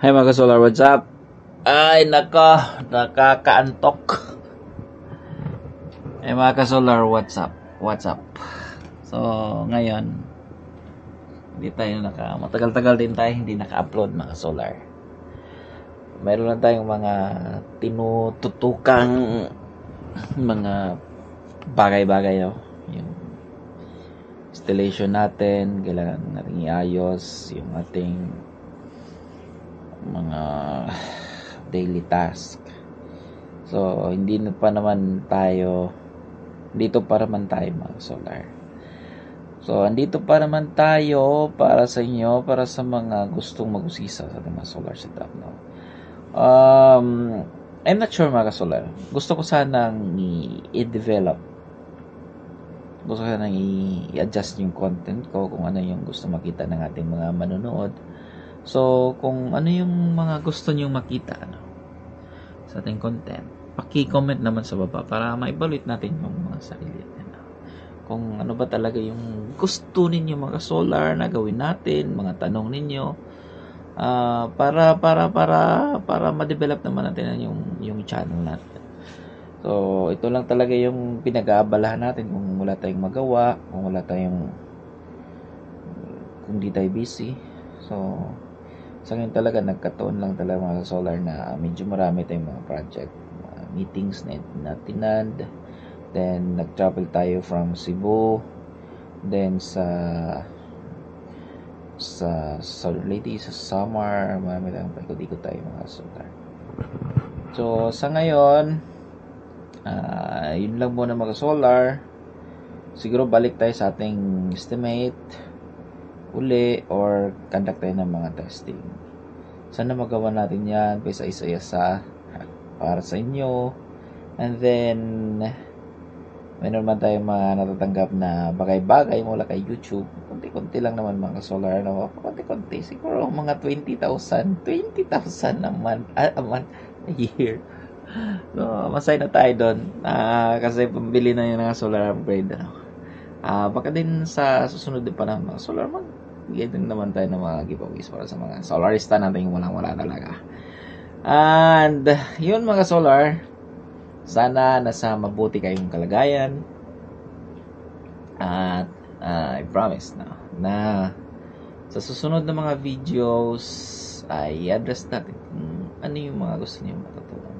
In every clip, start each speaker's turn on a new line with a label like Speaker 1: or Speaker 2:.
Speaker 1: Hi mga ka-solar, what's up? Ay nako, nakakaantok. Ay mga ka-solar, what's up? What's up? So ngayon, hindi tayo matagal-tagal din tayo hindi naka-upload mga solar. Meron lang tayong mga tinututukang mga bagay-bagay, no? Yung installation natin, kailangan natin iayos yung ating mga daily task. So hindi pa naman tayo dito para man tayo mga solar. So andito pa naman tayo para sa inyo, para sa mga gustong mag-usisa sa mga solar setup, no? I'm not sure mga solar. Gusto ko sanang i-develop. Gusto ko sanang i-adjust yung content ko kung ano yung gusto makita ng ating mga manonood. So, kung ano yung mga gusto nyo makita sa ating content, paki-comment naman sa baba para ma-evaluate natin yung mga sarili natin. Kung ano ba talaga yung gusto ninyo mga solar na gawin natin, mga tanong ninyo, para ma-develop naman natin yung channel natin. So, ito lang talaga yung pinag-aabalahan natin kung wala tayong magawa, kung di tayo busy. So, sa ngayon talaga nagkataon lang talaga mga solar na medyo marami tayong mga project, meetings na tinad, then nag-travel tayo from Cebu, then sa Leyte, sa Samar, marami tayong paikot-ikot tayo mga solar. So sa ngayon, yun lang muna mga solar. Siguro balik tayo sa ating estimate uli or conduct tayo ng mga testing. Sana magawa natin yan isa-isa para sa inyo. And then meron naman tayong mga natatanggap na bagay-bagay mula kay YouTube. Konti-konti lang naman mga solar, no? Konti-konti, siguro mga 20,000 naman a year. So masaya na tayo doon, kasi pambili na yung mga solar upgrade, ano? Baka din sa susunod din pa ng mga solar bigyan din naman tayo ng mga giveaways para sa mga solarista natin yung walang-wala talaga. And yun mga solar, sana nasa mabuti kayong kalagayan. At I promise na sa susunod na mga videos ay address natin kung ano yung mga gusto niyo matutunan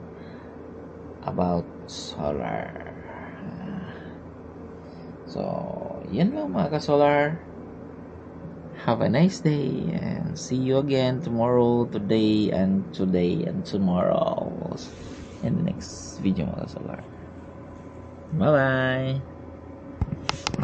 Speaker 1: about solar. So yan lang mga ka-solar. Have a nice day and see you again tomorrow, today and tomorrow in the next video mga solar. Bye bye.